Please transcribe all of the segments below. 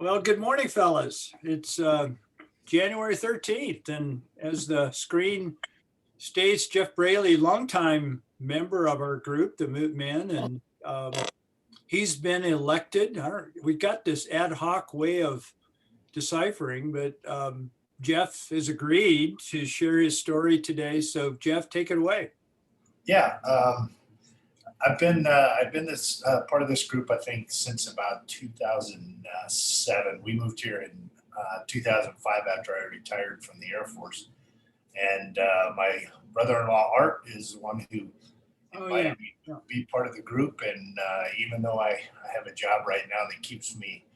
Well, good morning, fellas. It's January 13th, and as the screen states, Jeff Braley, longtime member of our group, the Moot Men, and he's been elected. We got this ad hoc way of deciphering, but Jeff has agreed to share his story today. So, Jeff, take it away. Yeah, I've been this part of this group I think since about 2007. We moved here in 2005 after I retired from the Air Force, and my brother-in-law Art is the one who Oh, yeah. invited me to be part of the group. And even though I have a job right now that keeps me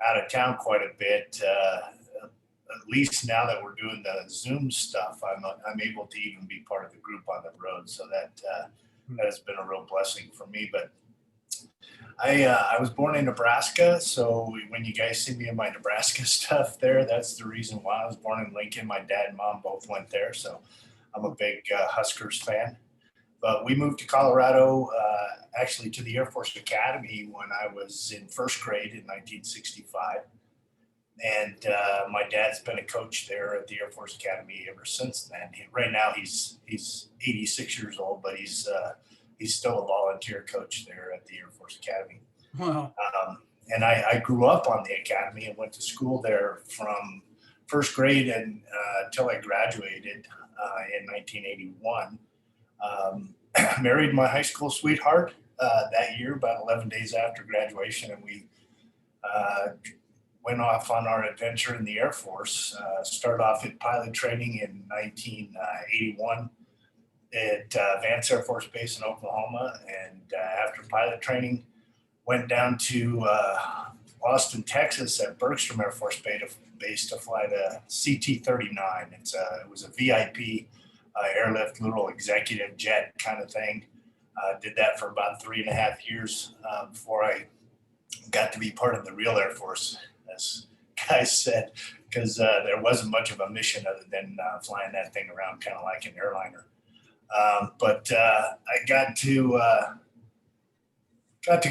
out of town quite a bit, at least now that we're doing the Zoom stuff, I'm able to even be part of the group on the road. So that has been a real blessing for me. But I was born in Nebraska, so when you guys see me in my Nebraska stuff there, that's the reason why. I was born in Lincoln. My dad and mom both went there, so I'm a big Huskers fan. But we moved to Colorado, actually to the Air Force Academy when I was in first grade in 1965. And my dad's been a coach there at the Air Force Academy ever since then. Right now he's 86 years old, but he's still a volunteer coach there at the Air Force Academy. Wow. And I grew up on the academy and went to school there from first grade and until I graduated in 1981. Married my high school sweetheart that year, about 11 days after graduation, and we went off on our adventure in the Air Force. Started off at pilot training in 1981 at Vance Air Force Base in Oklahoma, and after pilot training, went down to Austin, Texas at Bergstrom Air Force Base to fly the CT-39. It was a VIP airlift, little executive jet kind of thing. Did that for about 3.5 years before I got to be part of the real Air Force, as guys said, because there wasn't much of a mission other than flying that thing around kind of like an airliner. But I got to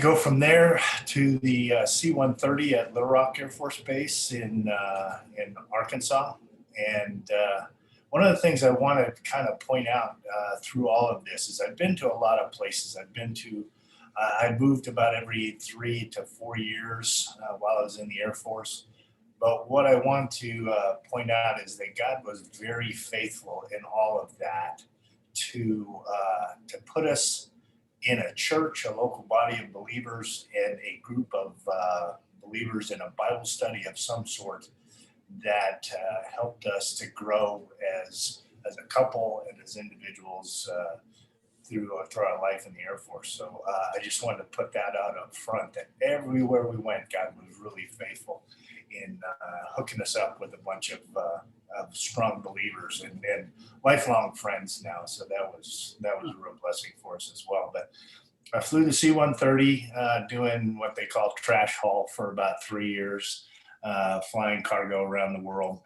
go from there to the C-130 at Little Rock Air Force Base in Arkansas. And one of the things I want to kind of point out through all of this is I've been to a lot of places. I moved about every 3 to 4 years while I was in the Air Force. But what I want to point out is that God was very faithful in all of that to put us in a church, a local body of believers, and a group of believers in a Bible study of some sort that helped us to grow as a couple and as individuals through our life in the Air Force. So I just wanted to put that out up front, that everywhere we went, God was really faithful in hooking us up with a bunch of strong believers and lifelong friends now. So that was a real blessing for us as well. But I flew the C-130 doing what they call trash haul for about 3 years, flying cargo around the world.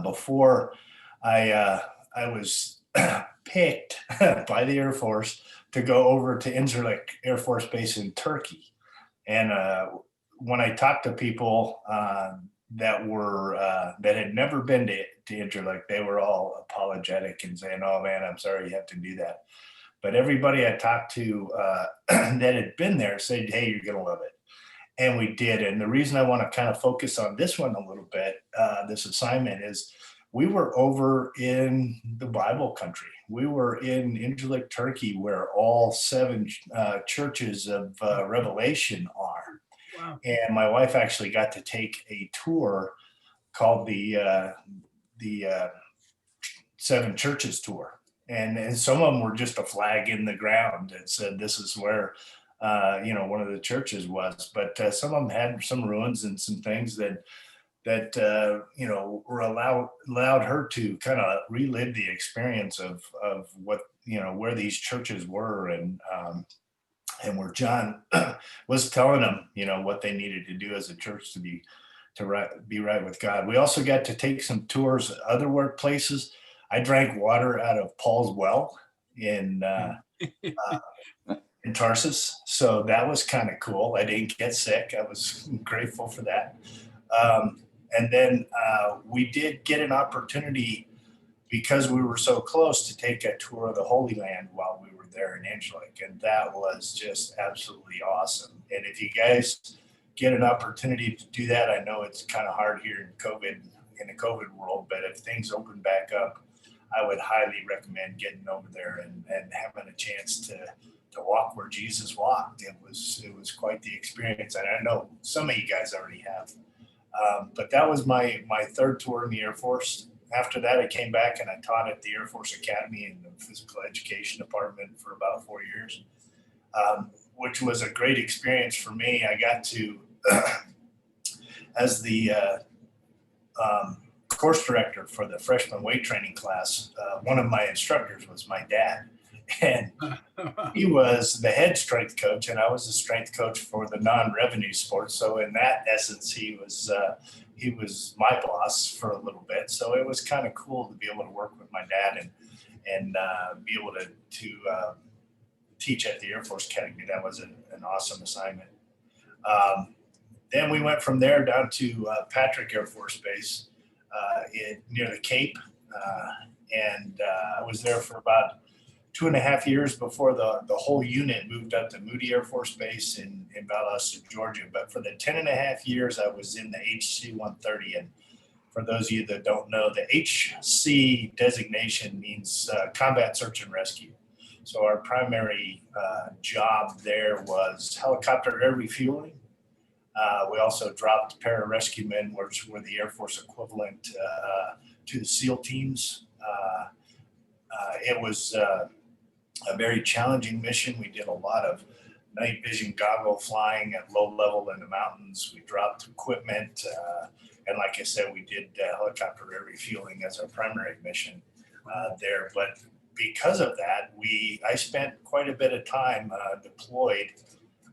Before I was picked by the Air Force to go over to Incirlik Air Force Base in Turkey. And when I talked to people that had never been to Incirlik, they were all apologetic and saying, "Oh man, I'm sorry you have to do that." But everybody I talked to that had been there said, "Hey, you're gonna love it." And we did. And the reason I want to kind of focus on this one a little bit, this assignment, is we were over in the Bible country. We were in Incirlik, Turkey, where all 7 churches of Revelation are. Wow. And my wife actually got to take a tour called the 7 churches tour. And some of them were just a flag in the ground that said this is where one of the churches was. But some of them had some ruins and some things that were allowed her to kind of relive the experience of what, where these churches were, and where John was telling them, what they needed to do as a church to be right with God. We also got to take some tours at other workplaces. I drank water out of Paul's well in in Tarsus. So that was kind of cool. I didn't get sick. I was grateful for that. And then we did get an opportunity, because we were so close, to take a tour of the Holy Land while we were there in Angelic. And that was just absolutely awesome. And if you guys get an opportunity to do that, I know it's kind of hard here in the COVID world, but if things open back up, I would highly recommend getting over there and having a chance to walk where Jesus walked. It was quite the experience. And I know some of you guys already have. But that was my third tour in the Air Force. After that, I came back and I taught at the Air Force Academy in the physical education department for about 4 years, which was a great experience for me. I got to, as the course director for the freshman weight training class, one of my instructors was my dad. And he was the head strength coach, and I was the strength coach for the non-revenue sports. So in that essence, he was my boss for a little bit. So it was kind of cool to be able to work with my dad and be able to teach at the Air Force Academy. That was an awesome assignment. Then we went from there down to Patrick Air Force Base near the Cape, and I was there for about 2.5 years before the whole unit moved up to Moody Air Force Base in Valdosta, Georgia. But for the 10.5 years, I was in the HC-130. And for those of you that don't know, the HC designation means Combat Search and Rescue. So our primary job there was helicopter air refueling. We also dropped pararescue men, which were the Air Force equivalent to the SEAL teams. It was a very challenging mission. We did a lot of night vision goggle flying at low level in the mountains. We dropped equipment. And like I said, we did helicopter air refueling as our primary mission there. But because of that, I spent quite a bit of time deployed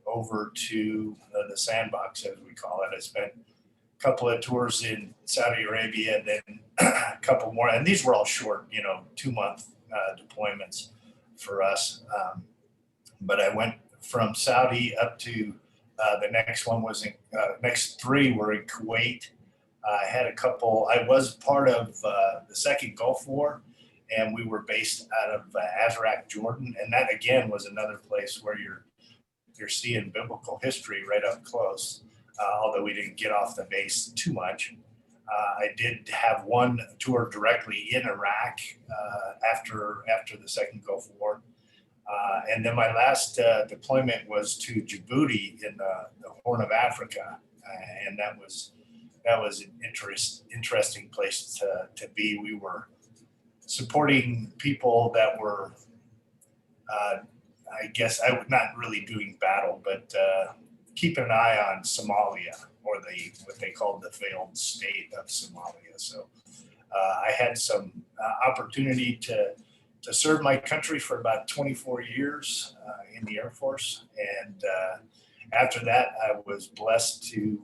over to the sandbox, as we call it. I spent a couple of tours in Saudi Arabia, and then a couple more. And these were all short, 2-month deployments for us. But I went from Saudi up to the next one was next 3 were in Kuwait. I had a couple. I was part of the second Gulf War, and we were based out of Azraq, Jordan, and that again was another place where you're seeing biblical history right up close. Although we didn't get off the base too much. I did have one tour directly in Iraq after the second Gulf War. And then my last deployment was to Djibouti in the Horn of Africa. And that was an interesting place to be. We were supporting people that were, I guess, I was not really doing battle, but keeping an eye on Somalia, or what they called the failed state of Somalia. So I had some opportunity to serve my country for about 24 years in the Air Force. And after that, I was blessed to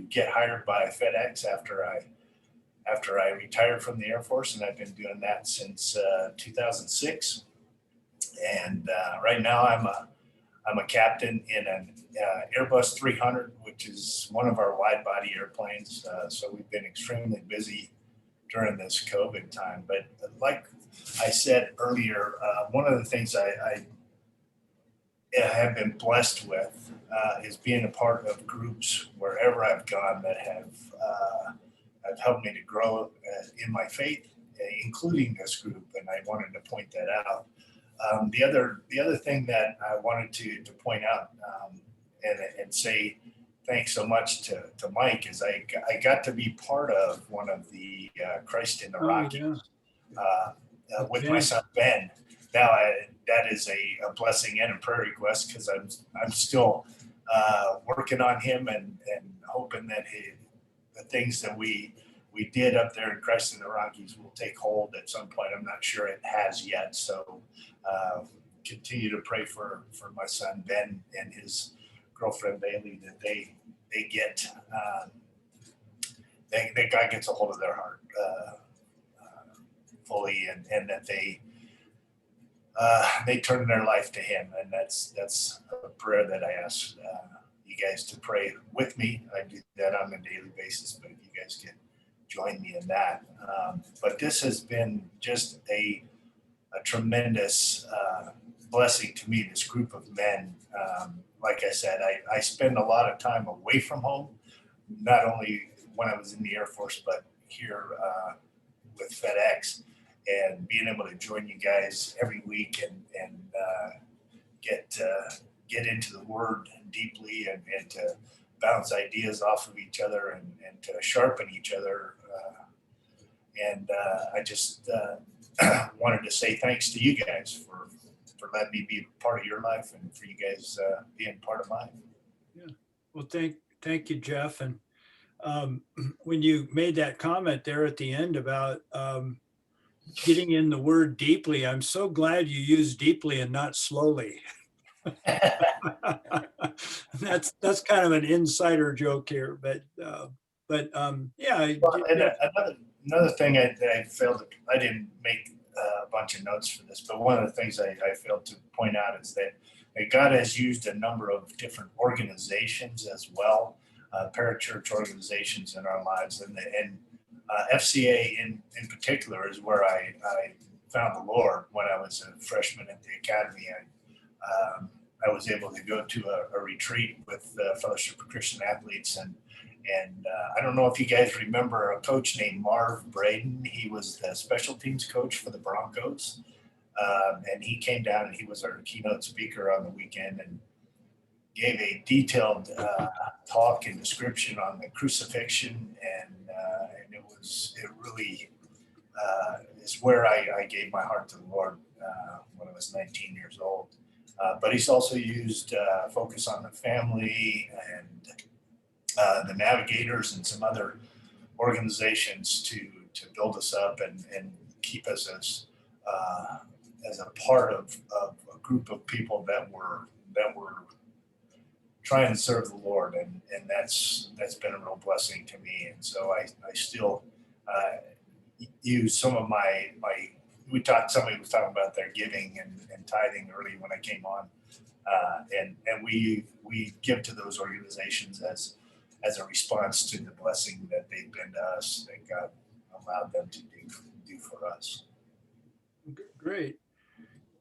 get hired by FedEx after I retired from the Air Force, and I've been doing that since 2006. And right now I'm a captain in an Airbus 300, which is one of our wide body airplanes. So we've been extremely busy during this COVID time. But like I said earlier, one of the things I have been blessed with is being a part of groups wherever I've gone that have helped me to grow in my faith, including this group. And I wanted to point that out. The other thing that I wanted to point out and say thanks so much to Mike is I got to be part of one of the Christ in the Rockies with my son Ben. Now that is a blessing and a prayer request, because I'm still working on him and hoping that the things that we did up there in Christ in the Rockies will take hold at some point. I'm not sure it has yet. So continue to pray for my son Ben and his girlfriend Braley, that they get that God gets a hold of their heart fully, and that they they turn their life to Him, and that's a prayer that I ask you guys to pray with me. I do that on a daily basis, but you guys can join me in that. But this has been just a tremendous blessing to me. This group of men, like I said, I spend a lot of time away from home, not only when I was in the Air Force, but here with FedEx, and being able to join you guys every week and get into the Word deeply and to bounce ideas off of each other and to sharpen each other. I just wanted to say thanks to you guys for letting me be part of your life and for you guys being part of mine. Yeah. Well, thank you, Jeff. And when you made that comment there at the end about getting in the Word deeply, I'm so glad you used deeply and not slowly. That's kind of an insider joke here, but yeah. Well, and another thing I failed, I didn't make a bunch of notes for this, but one of the things I failed to point out is that God has used a number of different organizations as well, parachurch organizations in our lives, and FCA in particular is where I found the Lord when I was a freshman at the academy. I was able to go to a retreat with Fellowship of Christian Athletes, and I don't know if you guys remember a coach named Marv Braden. He was the special teams coach for the Broncos, and he came down and he was our keynote speaker on the weekend and gave a detailed talk and description on the crucifixion, and it really is where I gave my heart to the Lord when I was 19 years old. But he's also used Focus on the Family and the Navigators and some other organizations to build us up and keep us as a part of a group of people that were trying to serve the Lord, and that's been a real blessing to me. And so I still use some of my somebody was talking about their giving and tithing early when I came on, and we give to those organizations as a response to the blessing that they've been to us, that God allowed them to do for us. Great.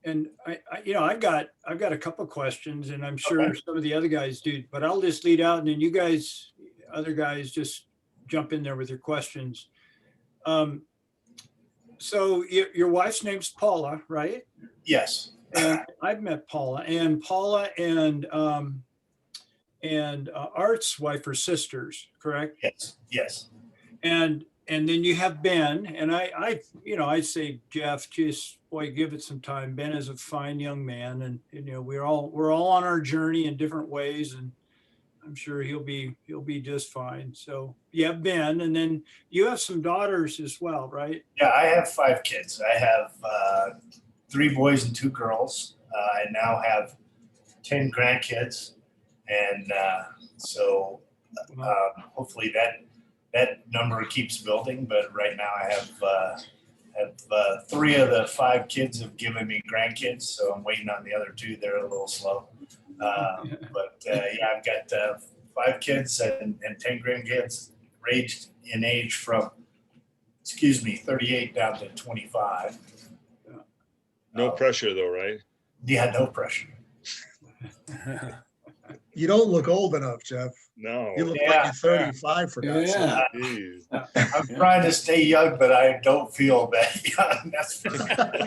And I've got a couple of questions, and I'm sure some of the other guys do, but I'll just lead out, and then you guys, other guys, just jump in there with your questions. So your wife's name's Paula, right? Yes. And I've met Paula and Art's wife are sisters, correct? Yes. And then you have Ben, and I say, Jeff, just boy, give it some time. Ben is a fine young man, and we're all on our journey in different ways, and I'm sure he'll be just fine. So you have Ben, and then you have some daughters as well, right? Yeah, I have 5 kids. I have 3 boys and 2 girls. I now have 10 grandkids, and so hopefully that number keeps building. But right now I have 3 of the 5 kids have given me grandkids, so I'm waiting on the other 2. They're a little slow. But yeah, I've got 5 kids and 10 grandkids, ranged in age from 38 down to 25. No pressure though, right? Yeah, no pressure. You don't look old enough, Jeff. No. You look like you're 35 for God's sake. Jeez. I'm trying to stay young, but I don't feel that young. That's for sure.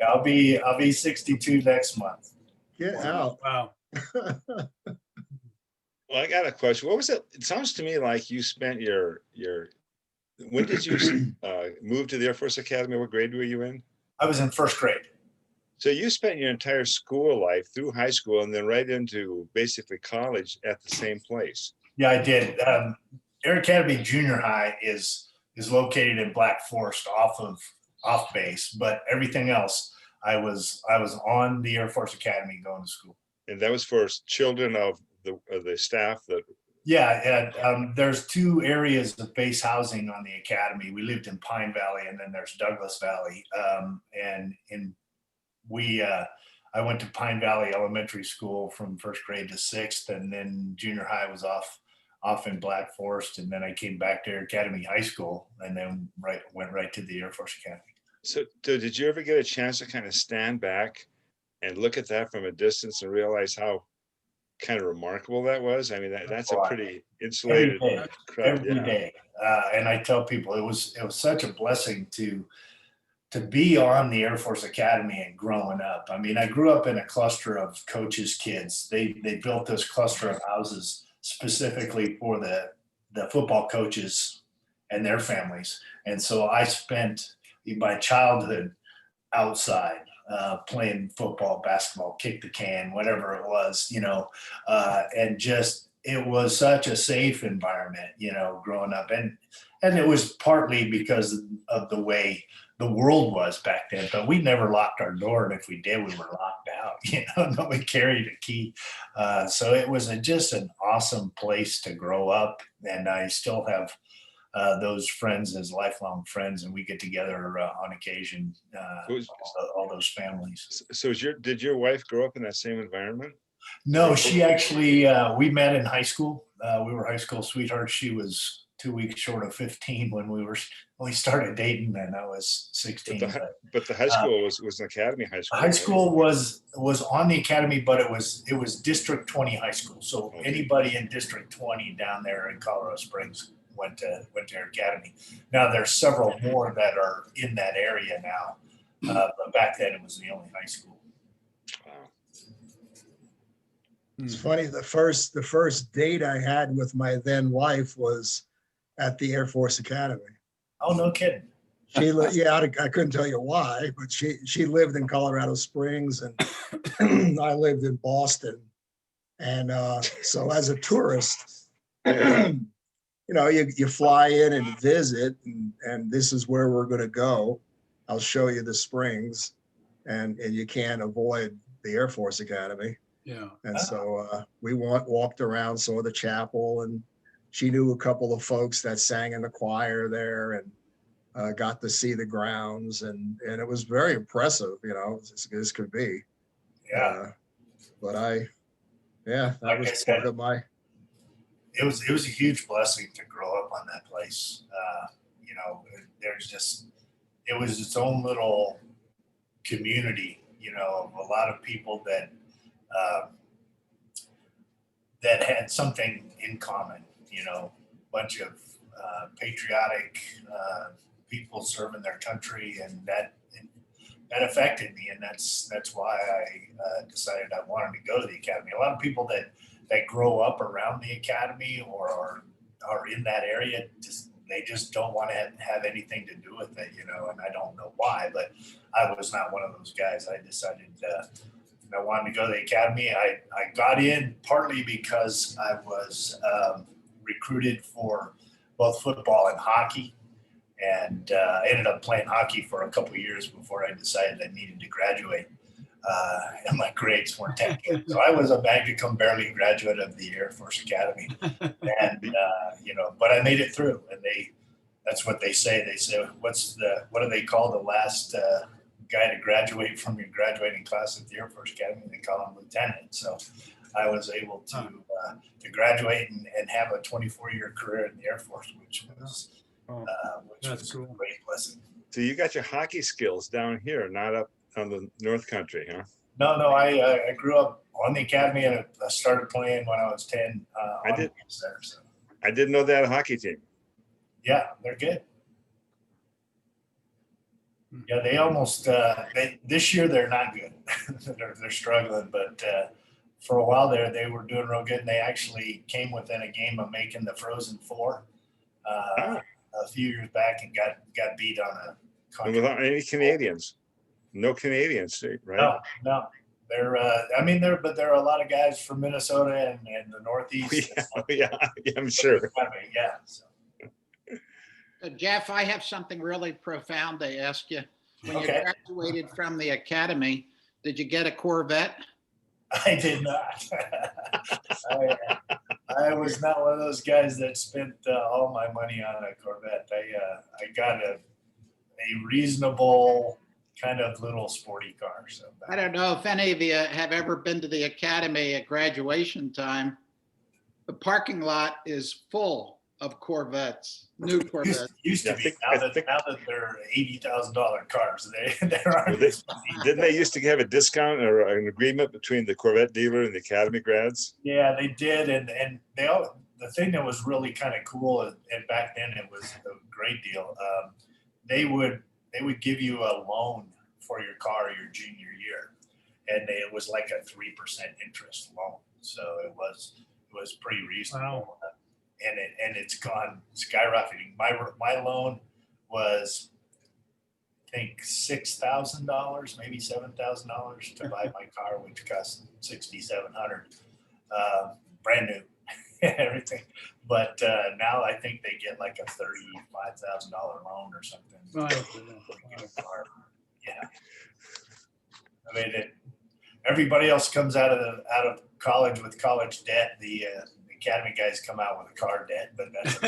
I'll be 62 next month. Get out. Wow. Well, I got a question. What was it? It sounds to me like you spent your when did you move to the Air Force Academy? What grade were you in? I was in 1st grade. So you spent your entire school life through high school and then right into basically college at the same place. Yeah, I did. Air Academy Junior High is located in Black Forest off base, but everything else I was on the Air Force Academy going to school. And that was for children of the staff that Yeah. There's two areas of base housing on the academy. We lived in Pine Valley, and then there's Douglas Valley. I went to Pine Valley Elementary School from first grade to sixth, and then junior high was off in Black Forest, and then I came back to Air Academy High School, and then went right to the Air Force Academy. So did you ever get a chance to kind of stand back and look at that from a distance and realize how kind of remarkable that was? I mean, that's a pretty insulated every day. And I tell people it was such a blessing to be on the Air Force Academy and growing up. I mean, I grew up in a cluster of coaches' kids. They built this cluster of houses specifically for the football coaches and their families. And so I spent my childhood outside, playing football, basketball, kick the can, whatever it was, and just, it was such a safe environment, growing up. And it was partly because of the way the world was back then, but we never locked our door. And if we did, we were locked out, nobody carried a key. So it was just an awesome place to grow up. And I still have those friends as lifelong friends, and we get together on occasion, all those families. So did your wife grow up in that same environment? No, she actually, we met in high school. We were high school sweethearts. She was 2 weeks short of 15 when we started dating, and I was 16. But the high school was an academy high school. High school was on the academy, but it was District 20 high school. So anybody in District 20 down there in Colorado Springs went to Air Academy. Now there's several more that are in that area now, but back then it was the only high school. Wow. It's funny, the first date I had with my then wife was at the Air Force Academy. Oh, no kidding. She I couldn't tell you why, but she lived in Colorado Springs, and I lived in Boston. And so as a tourist, you fly in and visit, and this is where we're going to go. I'll show you the Springs, and you can't avoid the Air Force Academy. Yeah. And so we walked around, saw the chapel, and she knew a couple of folks that sang in the choir there, and got to see the grounds, and it was very impressive, as good as could be. Yeah. But that like was part of my. It was a huge blessing to grow up on that place. It was its own little community, of a lot of people that had something in common, a bunch of patriotic people serving their country, and that affected me, and that's why I decided I wanted to go to the academy. A lot of people that grow up around the academy or are in that area, they just don't want to have anything to do with it, and I don't know why, but I was not one of those guys. I decided I wanted to go to the academy. I got in partly because I was recruited for both football and hockey, and ended up playing hockey for a couple of years before I decided I needed to graduate. And my grades weren't that good. So I was a magna cum barely graduate of the Air Force Academy. And, but I made it through, and that's what they say. They say, what do they call the last guy to graduate from your graduating class at the Air Force Academy? They call him lieutenant. So I was able to graduate and have a 24-year career in the Air Force, which was cool. A great blessing. So you got your hockey skills down here, not up on the North Country, huh? No, I grew up on the academy, and I started playing when I was 10. I didn't know they had a hockey team. Yeah, they're good. Yeah, they almost this year they're not good. they're struggling, but for a while there they were doing real good, and they actually came within a game of making the Frozen Four a few years back, and got beat on a contract. And without any Canadians. No Canadians, right? No. They're there are a lot of guys from Minnesota and the Northeast. Yeah, I'm sure. Yeah. So. Jeff, I have something really profound to ask you. When you graduated from the academy, did you get a Corvette? I did not. I was not one of those guys that spent all my money on a Corvette. I got a reasonable kind of little sporty car. So I don't know if any of you have ever been to the academy at graduation time. The parking lot is full of Corvettes, new Corvettes. Used to Yeah, be. I Now think- that they're $80,000 cars, there aren't. Didn't they used to have a discount or an agreement between the Corvette dealer and the academy grads? Yeah, they did, and the thing that was really kind of cool, and back then it was a great deal. They would give you a loan for your car your junior year, and it was like a 3% interest loan, so it was pretty reasonable. Wow. And it's gone skyrocketing. My loan was, I think, $6,000, maybe $7,000 to buy my car, which cost $6,700, brand new, everything. But now I think they get like a $35,000 loan or something. Right. Get a car. Yeah. I mean, everybody else comes out of college with college debt. The academy guys come out with a car debt, but that's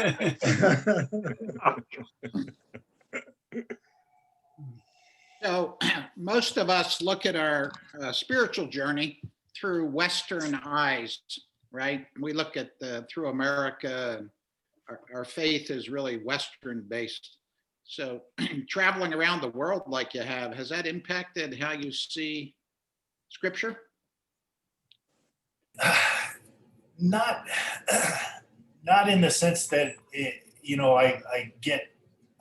So most of us look at our spiritual journey through Western eyes, right? We look at through America, and our faith is really Western based. So traveling around the world like you have, has that impacted how you see scripture? not in the sense that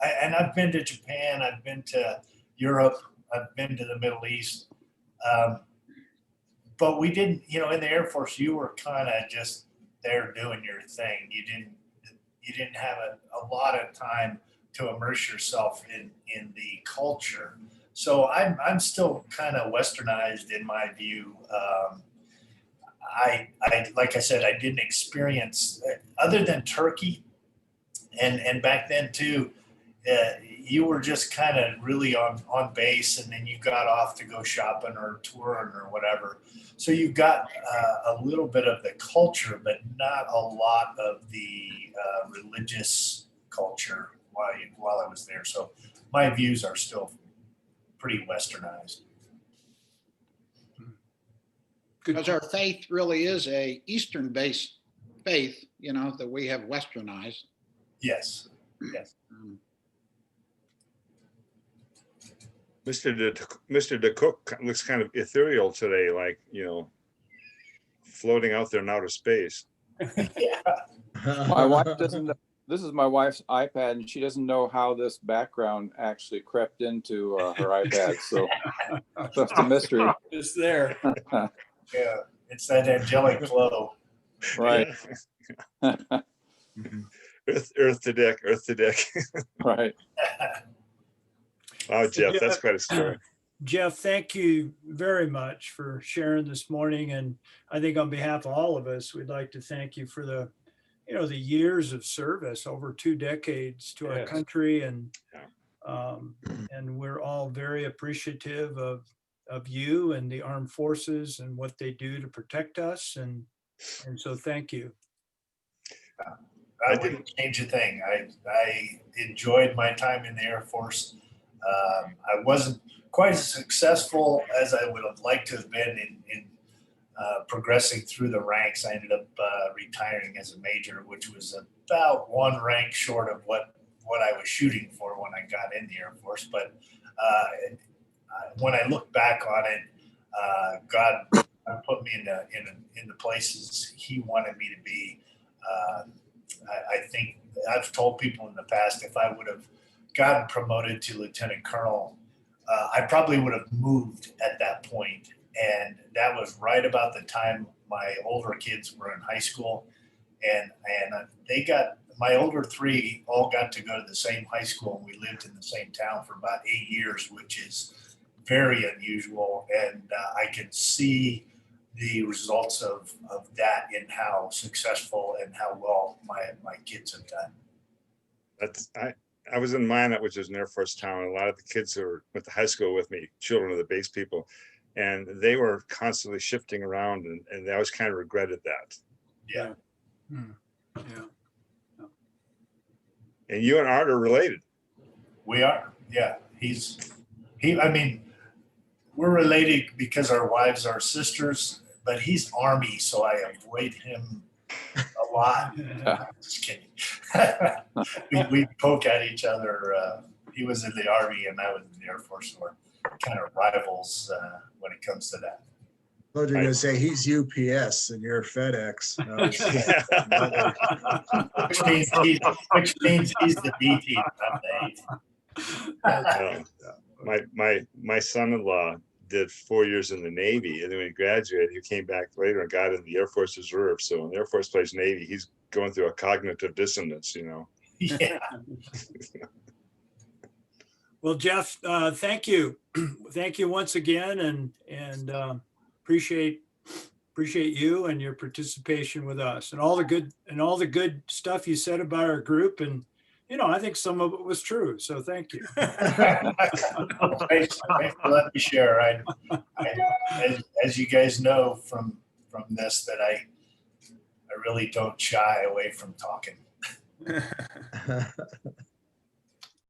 and I've been to Japan, I've been to Europe, I've been to the Middle East, but we didn't. In the Air Force, you were kind of just there doing your thing. You didn't have a lot of time to immerse yourself in the culture. So I'm still kind of Westernized in my view. I like I said, I didn't experience other than Turkey, and back then too. You were just kind of really on base, and then you got off to go shopping or touring or whatever. So you got a little bit of the culture, but not a lot of the religious culture while I was there. So my views are still pretty Westernized. Because our faith really is a Eastern-based faith, that we have Westernized. Yes. Yes. Mr. DeCook looks kind of ethereal today, like, floating out there in outer space. Yeah. My wife doesn't know. This is my wife's iPad, and she doesn't know how this background actually crept into her iPad. So that's a mystery. It's there. Yeah, it's that angelic flow. Right. Earth to deck, earth to deck. Right. Wow, Jeff, that's quite a story. Jeff, thank you very much for sharing this morning. And I think on behalf of all of us, we'd like to thank you for the years of service, over 2 decades to our country. And we're all very appreciative of you and the armed forces and what they do to protect us. And so thank you. I wouldn't change a thing. I enjoyed my time in the Air Force. I wasn't quite as successful as I would have liked to have been in progressing through the ranks. I ended up retiring as a major, which was about 1 rank short of what I was shooting for when I got in the Air Force. But when I look back on it, God put me in the places He wanted me to be. I think I've told people in the past, if I would have gotten promoted to lieutenant colonel, I probably would have moved at that point. And that was right about the time my older kids were in high school. And my older 3 all got to go to the same high school. And we lived in the same town for about 8 years, which is very unusual. And I could see the results of that in how successful and how well my kids have done. I was in Minot, which is an Air Force town. A lot of the kids who went to high school with me, children of the base people, and they were constantly shifting around, and they always kind of regretted that. Yeah. Yeah. And you and Art are related. We are, yeah. I mean, we're related because our wives are sisters, but he's Army, so I avoid him a lot. Just kidding. we poke at each other. He was in the Army and I was in the Air Force, so we're kind of rivals when it comes to that. I thought you were going to say he's UPS and you're FedEx. No, which means he's the B team, not the A team. My son-in-law did 4 years in the Navy, and then when he graduated, he came back later and got in the Air Force Reserve. So when the Air Force plays Navy, he's going through a cognitive dissonance, you know. Yeah. Well, Jeff, thank you. Thank you once again, and appreciate you and your participation with us and all the good stuff you said about our group. And, you know, I think some of it was true. So thank you. Thanks for letting me share. As you guys know from this, that I really don't shy away from talking.